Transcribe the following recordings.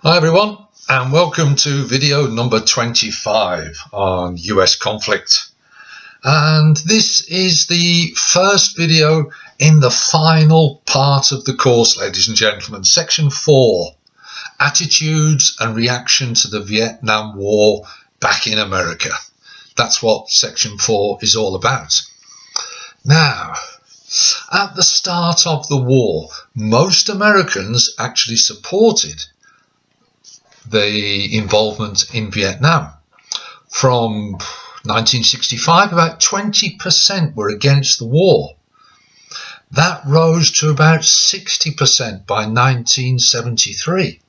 Hi everyone, and welcome to video number 25 on US conflict. And this is the first video in the final part of the course, ladies and gentlemen. Section 4, Attitudes and Reaction to the Vietnam War back in America. That's what Section 4 is all about. Now, at the start of the war, most Americans actually supported the involvement in Vietnam. From 1965, about 20% were against the war. That rose to about 60% by 1973.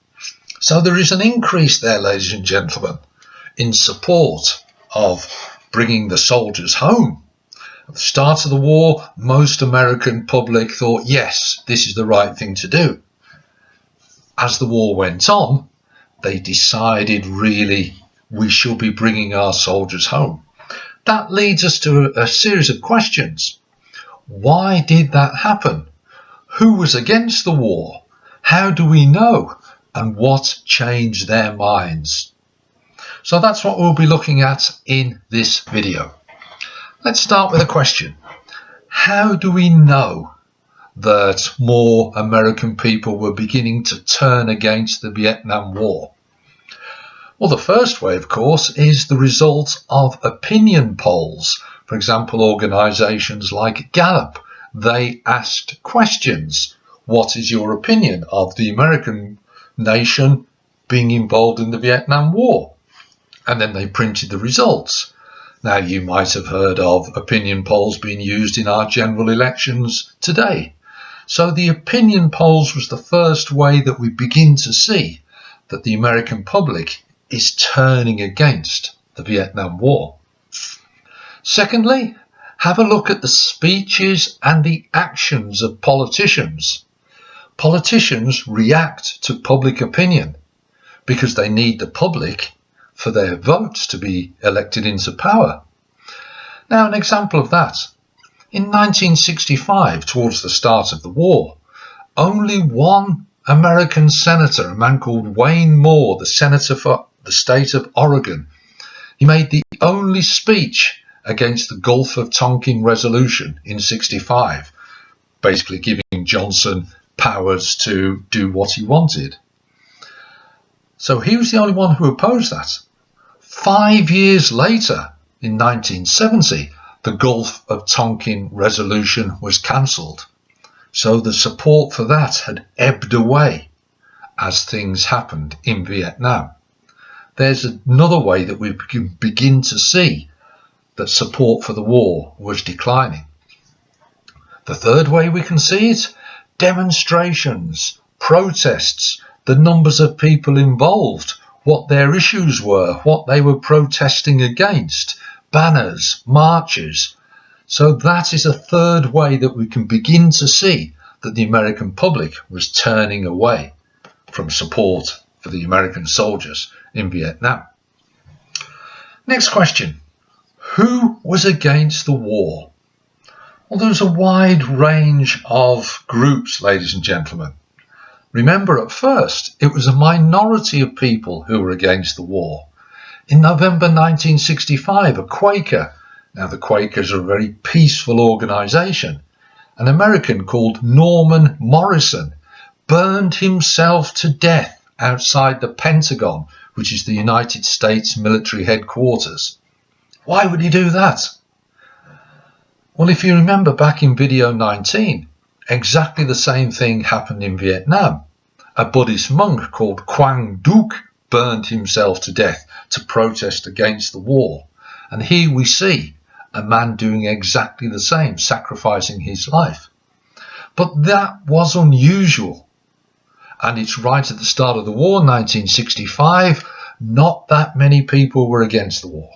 So there is an increase there, ladies and gentlemen, in support of bringing the soldiers home. At the start of the war, most American public thought, yes, this is the right thing to do. As the war went on, they decided really we should be bringing our soldiers home. That leads us to a series of questions. Why did that happen? Who was against the war? How do we know? And what changed their minds? So that's what we'll be looking at in this video. Let's start with a question. How do we know that more American people were beginning to turn against the Vietnam War? Well, the first way, of course, is the result of opinion polls. For example, organisations like Gallup, they asked questions. What is your opinion of the American nation being involved in the Vietnam War? And then they printed the results. Now, you might have heard of opinion polls being used in our general elections today. So the opinion polls was the first way that we begin to see that the American public is turning against the Vietnam War. Secondly, have a look at the speeches and the actions of politicians. Politicians react to public opinion because they need the public for their votes to be elected into power. Now, an example of that. In 1965, towards the start of the war, only one American senator, a man called Wayne Moore, the senator for the state of Oregon, he made the only speech against the Gulf of Tonkin resolution in 65, basically giving Johnson powers to do what he wanted. So he was the only one who opposed that. 5 years later, in 1970, the Gulf of Tonkin resolution was cancelled. So the support for that had ebbed away as things happened in Vietnam. There's another way that we can begin to see that support for the war was declining. The third way we can see it, demonstrations, protests, the numbers of people involved, what their issues were, what they were protesting against, banners, marches. So that is a third way that we can begin to see that the American public was turning away from support for the American soldiers in Vietnam. Next question. Who was against the war? Well, there was a wide range of groups, ladies and gentlemen. Remember, at first, it was a minority of people who were against the war. In November 1965, a Quaker, now the Quakers are a very peaceful organisation, an American called Norman Morrison burned himself to death outside the Pentagon, which is the United States military headquarters. Why would he do that? Well, if you remember back in video 19, exactly the same thing happened in Vietnam. A Buddhist monk called Quang Duc burned himself to death to protest against the war. And here we see a man doing exactly the same, sacrificing his life. But that was unusual. And it's right at the start of the war, 1965, not that many people were against the war.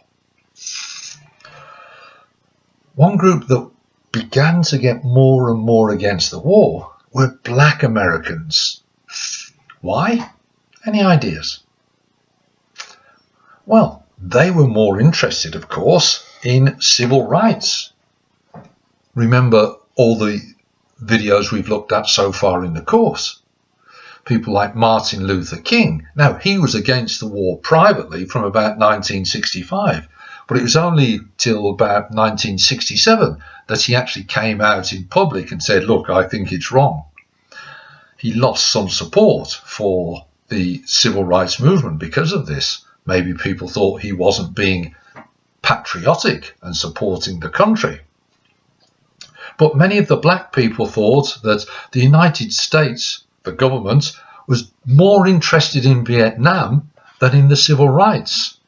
One group that began to get more and more against the war were black Americans. Why? Any ideas? Well, they were more interested, of course, in civil rights. Remember all the videos we've looked at so far in the course. people like Martin Luther King. Now, he was against the war privately from about 1965, but it was only till about 1967 that he actually came out in public and said, look, I think it's wrong. He lost some support for the civil rights movement because of this. Maybe people thought he wasn't being patriotic and supporting the country. But many of the black people thought that the United States, the government, was more interested in Vietnam than in the civil rights.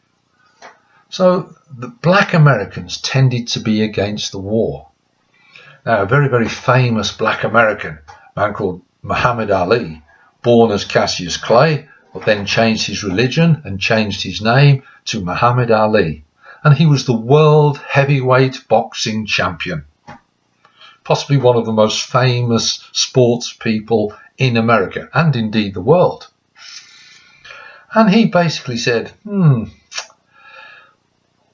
So the black Americans tended to be against the war. Now, a very, very famous black American, a man called Muhammad Ali, born as Cassius Clay, but then changed his religion and changed his name to Muhammad Ali. And he was the world heavyweight boxing champion. Possibly one of the most famous sports people in America and indeed the world. And he basically said,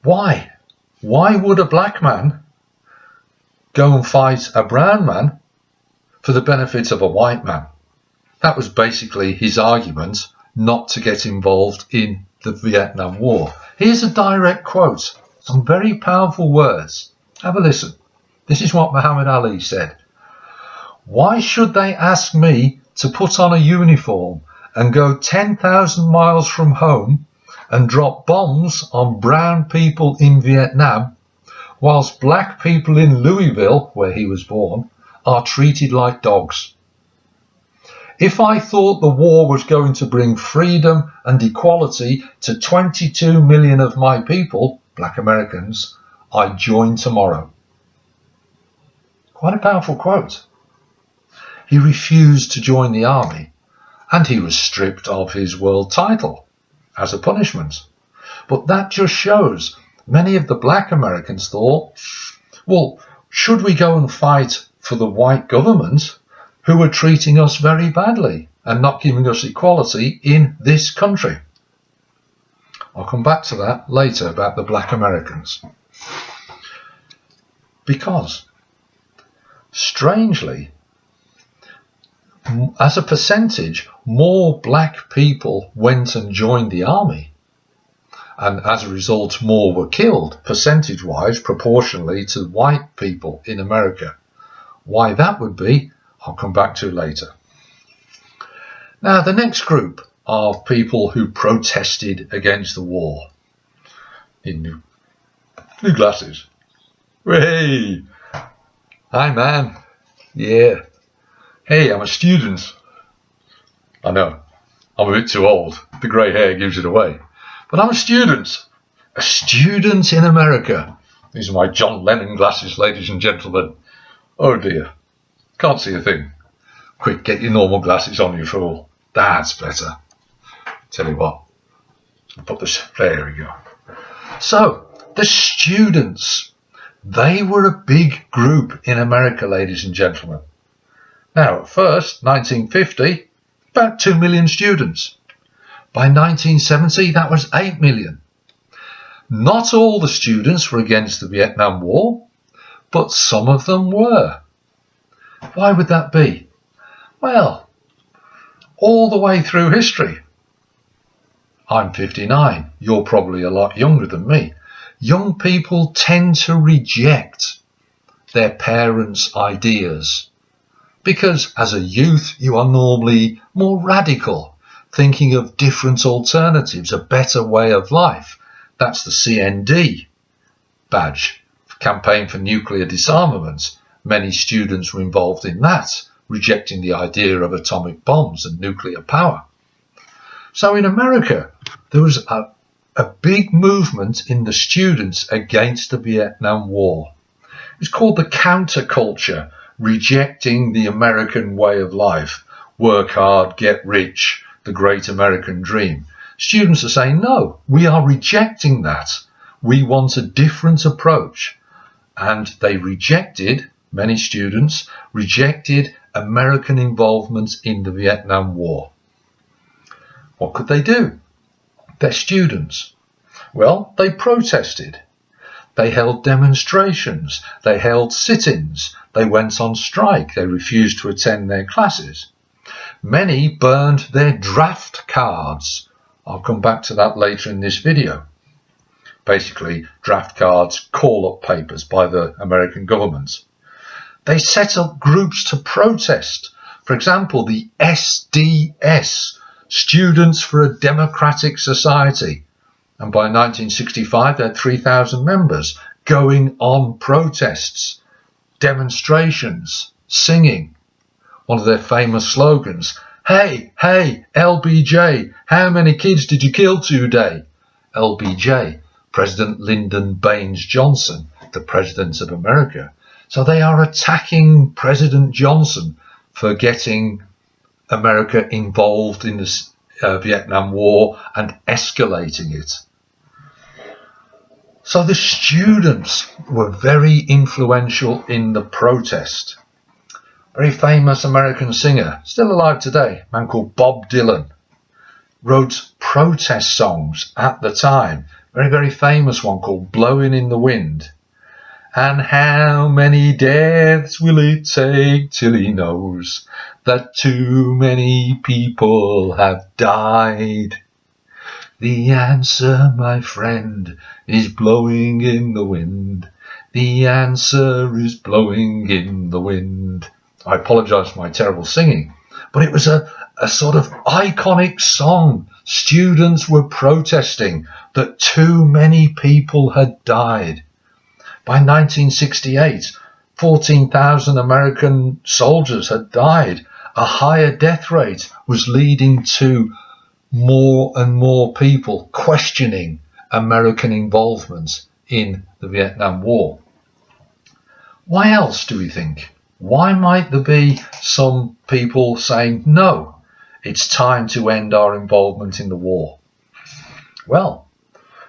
why? Why would a black man go and fight a brown man for the benefit of a white man? That was basically his argument not to get involved in the Vietnam War. Here's a direct quote, some very powerful words. Have a listen. This is what Muhammad Ali said. Why should they ask me to put on a uniform and go 10,000 miles from home and drop bombs on brown people in Vietnam, whilst black people in Louisville, where he was born, are treated like dogs? If I thought the war was going to bring freedom and equality to 22 million of my people, black Americans, I'd join tomorrow. Quite a powerful quote. He refused to join the army, and he was stripped of his world title as a punishment. But that just shows many of the black Americans thought, well, should we go and fight for the white government who are treating us very badly and not giving us equality in this country? I'll come back to that later about the black Americans. Because, strangely, as a percentage, more black people went and joined the army. And as a result, more were killed, percentage-wise, proportionally to white people in America. Why that would be, I'll come back to later. Now, the next group of people who protested against the war. In new glasses. Hey! Hi, man. Yeah. Hey, I'm a student. I know, I'm a bit too old. The grey hair gives it away. But I'm a student. A student in America. These are my John Lennon glasses, ladies and gentlemen. Oh dear. Can't see a thing. Quick, get your normal glasses on, you fool. That's better. Tell you what. Put this. There we go. So, the students. They were a big group in America, ladies and gentlemen. Now, at first, 1950, about 2 million students. By 1970, that was 8 million. Not all the students were against the Vietnam War, but some of them were. Why would that be? Well, all the way through history. I'm 59. You're probably a lot younger than me. Young people tend to reject their parents' ideas because as a youth you are normally more radical, thinking of different alternatives, a better way of life. That's the CND badge, Campaign for Nuclear Disarmament. Many students were involved in that, rejecting the idea of atomic bombs and nuclear power. So in America, there was a big movement in the students against the Vietnam War. It was called the Counterculture, rejecting the American way of life. Work hard, get rich, the great American dream. Students are saying, no, we are rejecting that. We want a different approach. And they rejected, many students rejected American involvement in the Vietnam War. What could they do? They're students. Well, they protested. They held demonstrations. They held sit-ins. They went on strike. They refused to attend their classes. Many burned their draft cards. I'll come back to that later in this video. Basically, draft cards, call-up papers by the American government. They set up groups to protest. For example, the SDS, Students for a Democratic Society. And by 1965, they had 3,000 members going on protests, demonstrations, singing. One of their famous slogans, "Hey, hey, LBJ, how many kids did you kill today?" LBJ, President Lyndon Baines Johnson, the President of America. So they are attacking President Johnson for getting America involved in the Vietnam War and escalating it. So the students were very influential in the protest. Very famous American singer, still alive today, a man called Bob Dylan, wrote protest songs at the time. Very, very famous one called "Blowing in the Wind." And how many deaths will it take till he knows that too many people have died? The answer, my friend, is blowing in the wind. The answer is blowing in the wind. I apologise for my terrible singing, but it was a sort of iconic song. Students were protesting that too many people had died. By 1968, 14,000 American soldiers had died. A higher death rate was leading to more and more people questioning American involvement in the Vietnam War. Why else do we think? Why might there be some people saying, no, it's time to end our involvement in the war? Well,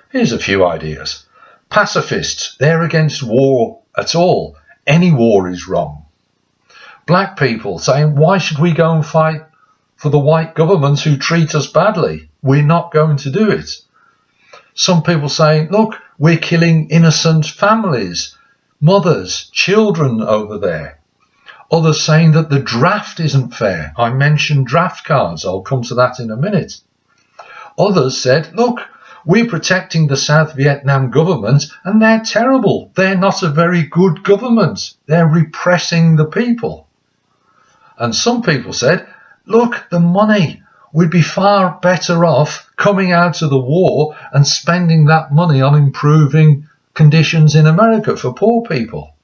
here's a few ideas. Pacifists, they're against war at all. Any war is wrong. Black people saying, why should we go and fight for the white governments who treat us badly? We're not going to do it. Some people saying, look, we're killing innocent families, mothers, children over there. Others saying that the draft isn't fair. I mentioned draft cards. I'll come to that in a minute. Others said, look, we're protecting the South Vietnam government and they're terrible. They're not a very good government. They're repressing the people. And some people said, look, the money, we'd be far better off coming out of the war and spending that money on improving conditions in America for poor people.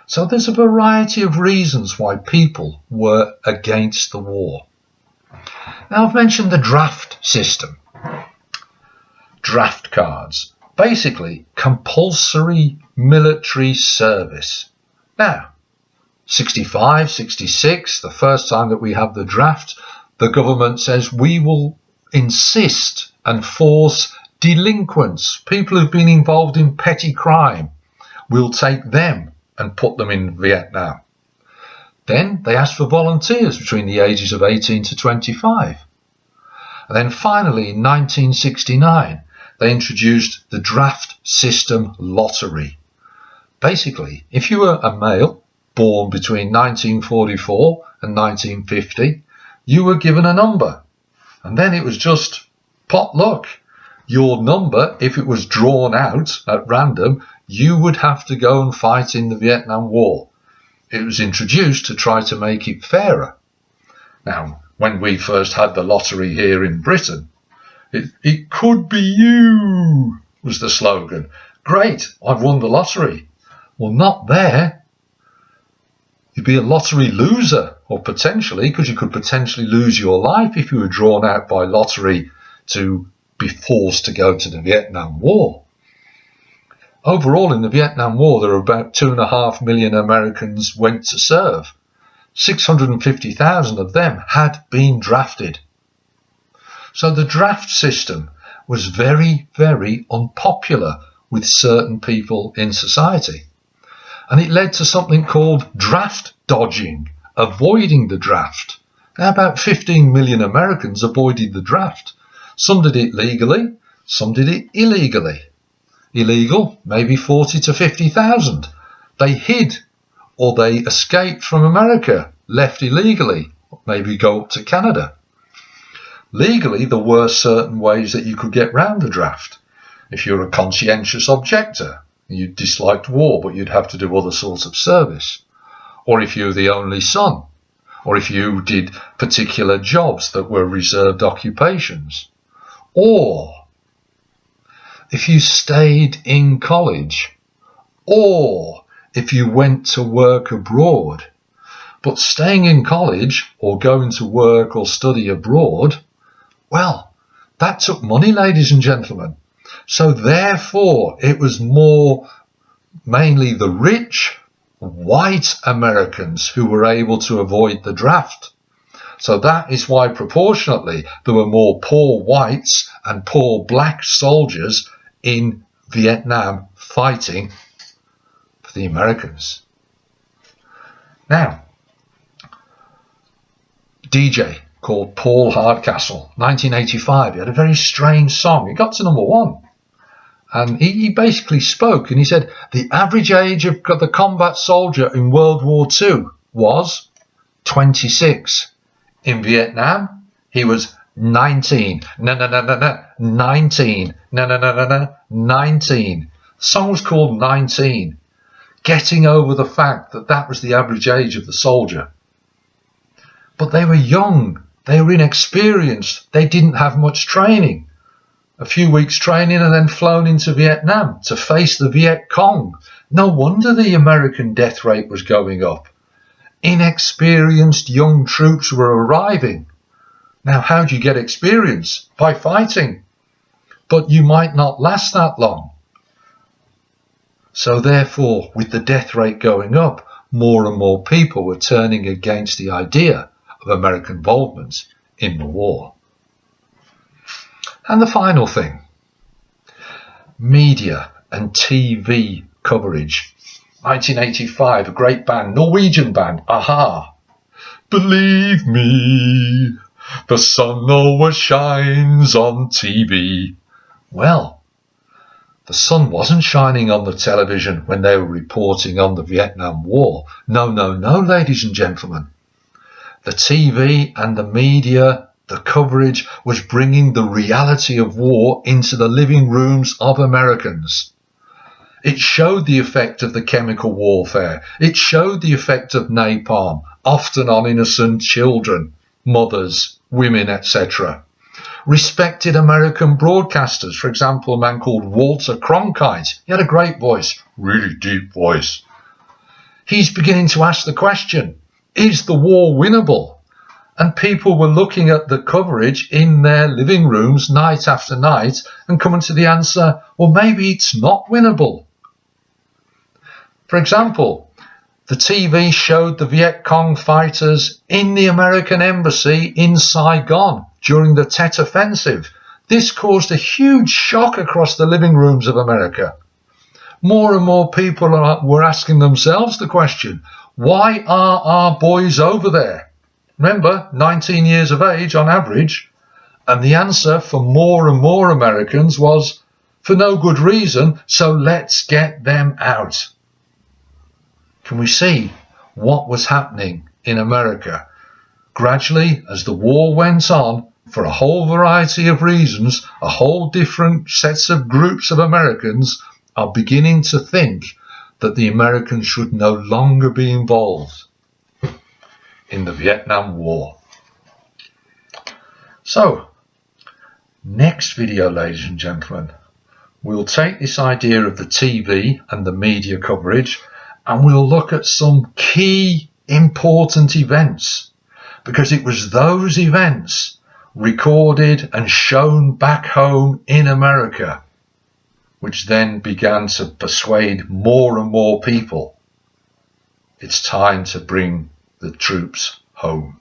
So there's a variety of reasons why people were against the war. Now I've mentioned the draft system. Draft cards. Basically, compulsory military service. Now, 65, 66, the first time that we have the draft, the government says we will insist and force delinquents, people who've been involved in petty crime. We'll take them and put them in Vietnam. Then they asked for volunteers between the ages of 18 to 25. And then finally, in 1969, they introduced the draft system lottery. Basically, if you were a male born between 1944 and 1950, you were given a number. And then it was just pot luck. Your number, if it was drawn out at random, you would have to go and fight in the Vietnam War. It was introduced to try to make it fairer. Now, when we first had the lottery here in Britain, it could be you, was the slogan. Great, I've won the lottery. Well, not there. You'd be a lottery loser, or potentially, because you could potentially lose your life if you were drawn out by lottery to be forced to go to the Vietnam War. Overall, in the Vietnam War, there were about 2.5 million Americans went to serve. 650,000 of them had been drafted. So the draft system was very, very unpopular with certain people in society. And it led to something called draft dodging, avoiding the draft. Now, about 15 million Americans avoided the draft. Some did it legally, some did it illegally. Illegal, maybe 40 to 50,000. They hid or they escaped from America, left illegally. maybe go up to Canada. Legally, there were certain ways that you could get round the draft. If you're a conscientious objector, you disliked war, but you'd have to do other sorts of service. Or if you're the only son, or if you did particular jobs that were reserved occupations, or if you stayed in college, or if you went to work abroad. But staying in college or going to work or study abroad, well, that took money, ladies and gentlemen. So therefore, it was mainly the rich, white Americans who were able to avoid the draft. So that is why proportionately there were more poor whites and poor black soldiers in Vietnam fighting for the Americans. Now, DJ called Paul Hardcastle, 1985. He had a very strange song. It got to #1. And he basically spoke and he said the average age of the combat soldier in World War II was 26. In Vietnam, he was 19. 19. 19. The song was called 19. Getting over the fact that that was the average age of the soldier. But they were young. They were inexperienced. They didn't have much training. A few weeks training and then flown into Vietnam to face the Viet Cong. No wonder the American death rate was going up. Inexperienced young troops were arriving. Now, how do you get experience? By fighting. But you might not last that long. So therefore, with the death rate going up, more and more people were turning against the idea of American involvement in the war. And the final thing, media and TV coverage. 1985, a great band, Norwegian band, Aha. Believe me, the sun always shines on TV. Well, the sun wasn't shining on the television when they were reporting on the Vietnam War. No, ladies and gentlemen. The TV and the media, the coverage was bringing the reality of war into the living rooms of Americans. It showed the effect of the chemical warfare. It showed the effect of napalm, often on innocent children, mothers, women, etc. Respected American broadcasters, for example, a man called Walter Cronkite. He had a great voice, really deep voice. He's beginning to ask the question, is the war winnable? And people were looking at the coverage in their living rooms night after night and coming to the answer, well, maybe it's not winnable. For example, the TV showed the Viet Cong fighters in the American embassy in Saigon during the Tet Offensive. This caused a huge shock across the living rooms of America. More and more people were asking themselves the question, why are our boys over there? Remember, 19 years of age on average. And the answer for more and more Americans was, for no good reason, so let's get them out. Can we see what was happening in America? Gradually, as the war went on, for a whole variety of reasons, a whole different sets of groups of Americans are beginning to think that the Americans should no longer be involved in the Vietnam War. So, next video, ladies and gentlemen, we'll take this idea of the TV and the media coverage and we'll look at some key important events, because it was those events recorded and shown back home in America which then began to persuade more and more people it's time to bring the troops home.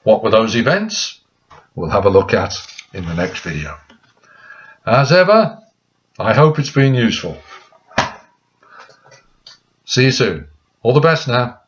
What were those events? We'll have a look at in the next video. As ever, I hope it's been useful. See you soon. All the best now.